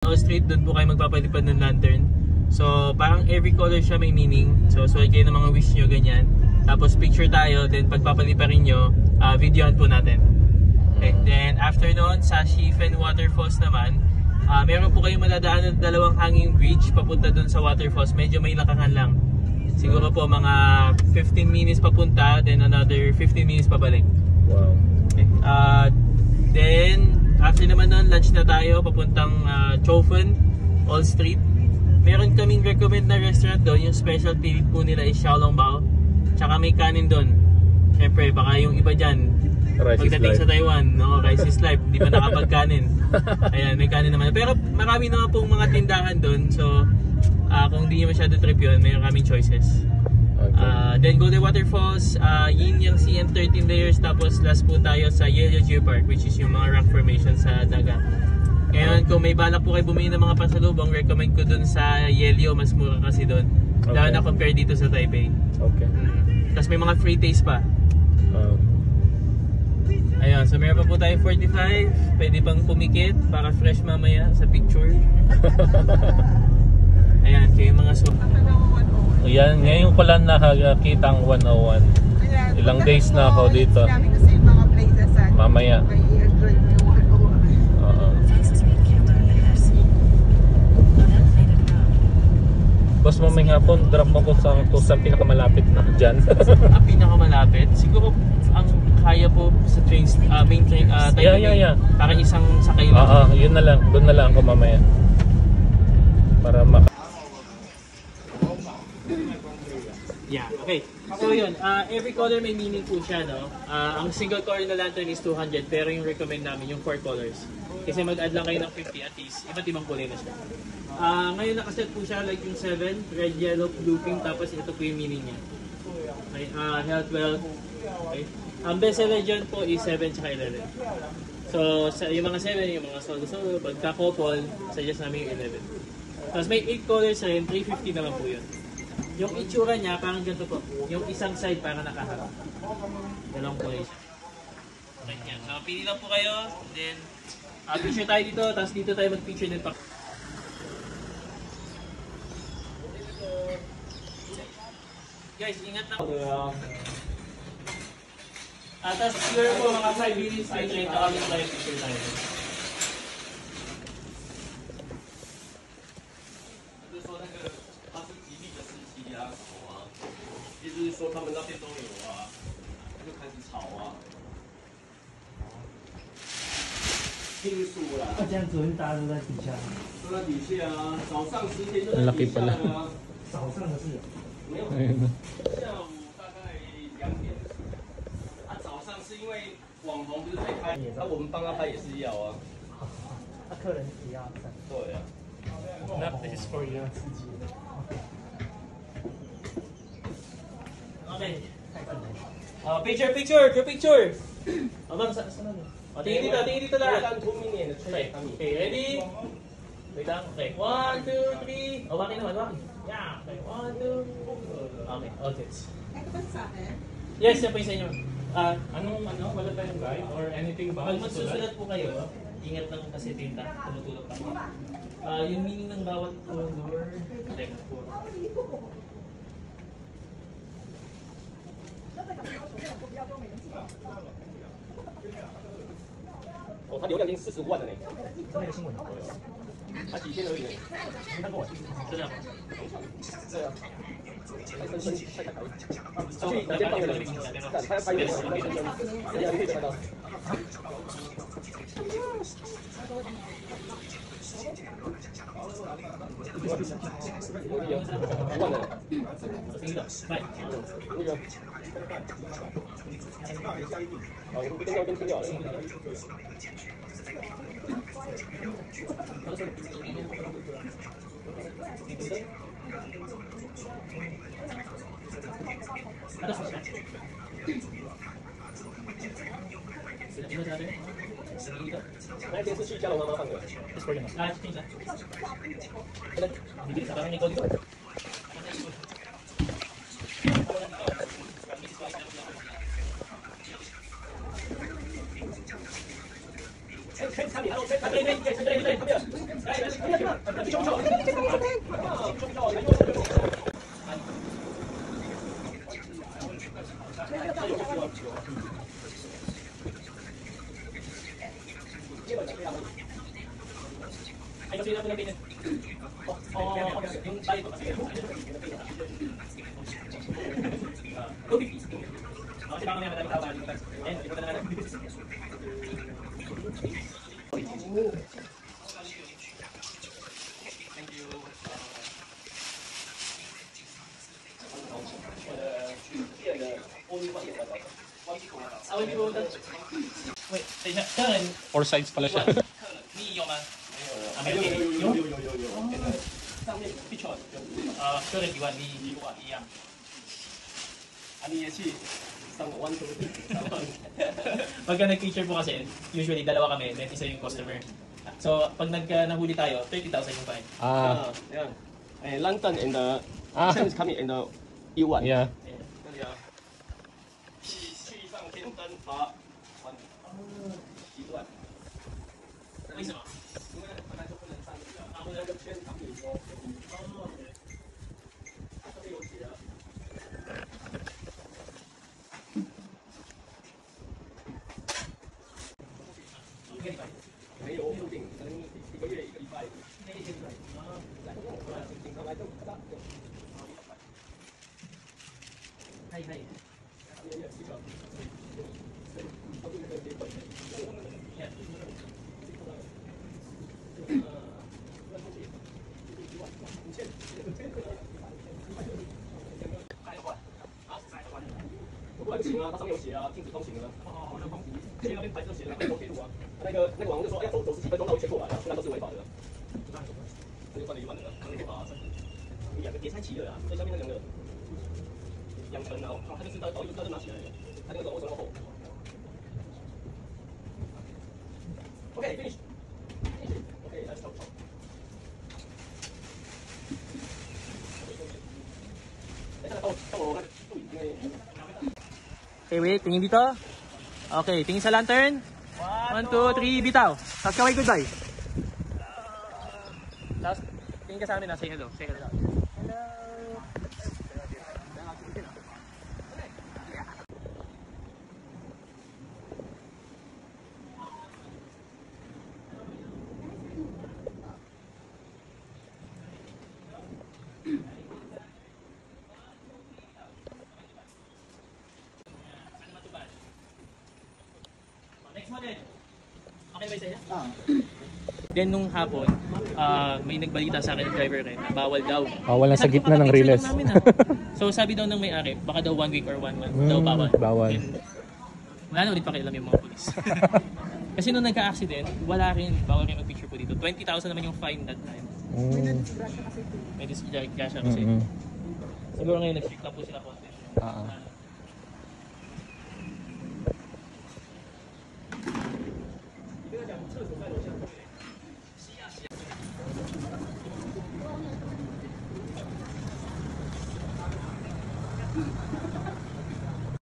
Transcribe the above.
Street, doon po kayo magpapalipad ng lantern. So parang every color siya may meaning. So suwag kayo ng mga wish nyo, ganyan. Tapos picture tayo, then pagpapaliparin nyo, videohan po natin. Okay. Then after noon, sa Shifen Waterfalls naman, meron po kayong madadaan ng dalawang hanging bridge papunta doon sa waterfalls. Medyo may lakakan lang. Siguro po mga 15 minutes papunta, then another 15 minutes pabalik. Wow. Okay. Then after naman nun, lunch na tayo papuntang Chofen, All Street. Meron kaming recommend na restaurant doon. Yung specialty po nila is Xiaolongbao. Tsaka may kanin doon. Siyempre, baka yung iba dyan pagdating sa Taiwan, no, rice is life, hindi pa nakapagkanin. Ayan, may kanin naman. Pero marami naman pong mga tindahan doon. So, kung hindi nyo masyado trip yun, mayroon kaming choices. Okay. Then Golden Waterfalls, Yin Yang Sea and 13 layers. Tapos last po tayo sa Yelio Geopark, which is yung mga rock formation sa dagat. Ngayon, kung may balak po kayo bumili ng mga pasalubong, recommend ko dun sa Yelio. Mas mura kasi dun. Okay. Lalo na compare dito sa Taipei. Okay. Tapos may mga free taste pa. Ayan, so meron pa po tayo 45. Pwede pang pumikit para fresh mamaya sa picture. Ayan, kayo mga Ayan, ngayon ko lang nakakita ang 101. Ilang days na ako dito. Mamaya. Boss, mamaya hapon, drop mo ko sa pinakamalapit na dyan. Ang pinakamalapit? Siguro ang kaya po sa train, main train, yeah. Para isang sakay lang. Yun na lang. Doon na lang ako mamaya. Para Yeah, okay. So yun, every color may meaning po siya, no? Ang single color na lantern is 200, pero yung recommend namin yung 4 colors. Kasi mag-add lang kayo ng 50 at least, iba't ibang kulay na siya. Ngayon nakaset po siya like yung 7, red, yellow, blue, pink, tapos ito po yung meaning niya. Okay, health, wealth. Okay. Ang best seller dyan po is 7 tsaka 11. So yung mga 7, yung mga solo, pagka-couple, suggest namin yung 11. Tapos may 8 colors rin, 350 naman po yun. Yung itsura niya, parang ganito po. Yung isang side parang nakaharap. Dalawang kulay siya. Ganyan. So pili lang po kayo, then picture tayo dito, tapos dito tayo mag-picture din pa. Guys, ingat na. Tapos siguro po mga 5 minutes later, ito kami tayo picture tayo. 就是说他们那边都有啊，就开始吵啊。听说啦。那这样昨天大家都在底下。都在底下啊，早上10点就在底下啊。早上的是。没有。下午大概2点。早上是因为网红不是在拍，我们帮他拍也是要啊。客人也要上。对啊。That is for you. Okay. Picture. Abang, saan na? Tingin dito lahat. Okay, ready? Wait lang. Okay, 1, 2, 3. Wakin naman, wakin. Yeah. Okay, 1, 2. Okay, all sets. Yes, yan po yung sa inyo. wala tayong guide or anything ba? Pag magsusulat po kayo, ingat lang kasi tinta, tumutulog pa. Yung meaning ng bawat color, check po. 哦，他流量已经45万了呢。那个新闻。他几天而已呢。你看过？真的吗？对啊。太生气，太讨厌。去哪间放的？他要拍原始，人家可以看到。忘了。那个，那个。好，我跟听掉了。那天是去嘉龙妈妈放的。来，听一下。你打你过去。Wait, 4 sides pala siya. 你有吗？没有。上面 picture 个人1万，你一样。你也去1 Pagka nag-feature po kasi, usually dalawa kami, then isa yung customer. So, pag nahuli tayo, 30,000 yung fine. Yan. London and Chinese coming and Yuan. Yeah. 去上天灯罚款1万。为什么？因为本来就不能上去了，他们那个圈场里说，这边有写啊。没有固定，可能1个月1个礼拜。经常来就大。可以。不能行啊，它上面有写啊，禁止通行啊。那边牌子写了，走铁路啊。那个网红就说，要走10几分钟，他会全过来啊，不然都是违法的。这就算了1万了，可能可以罚。你2个叠在一起的啊，最下面那2个养成啊，他就是导游，他就拿起来了，他那个我从后。Okay, finish. Okay, let's go. Okay, wait. Tingin dito. Okay, tingin sa lantern. 1, 2, 3, bitaw. Tapos kaway goodbye. Tapos, tingin ka sa amin na. Say hello. Say hello. Next model. Okay ba sa'yo? Then nung hapon, may nagbalita sa akin ng driver rin na bawal daw. Wala sa gitna ng riles. So sabi daw ng may-ari, baka daw 1 week or 1 month daw bawal. Bawal. And, wala na ulit pakialam yung mga polis. Kasi nung nagka-accident, wala rin, bawal rin mag-picture po dito. 20,000 naman yung fine that time. May disgrasya kasi. Siguro ngayon nag-strict na po sila konti.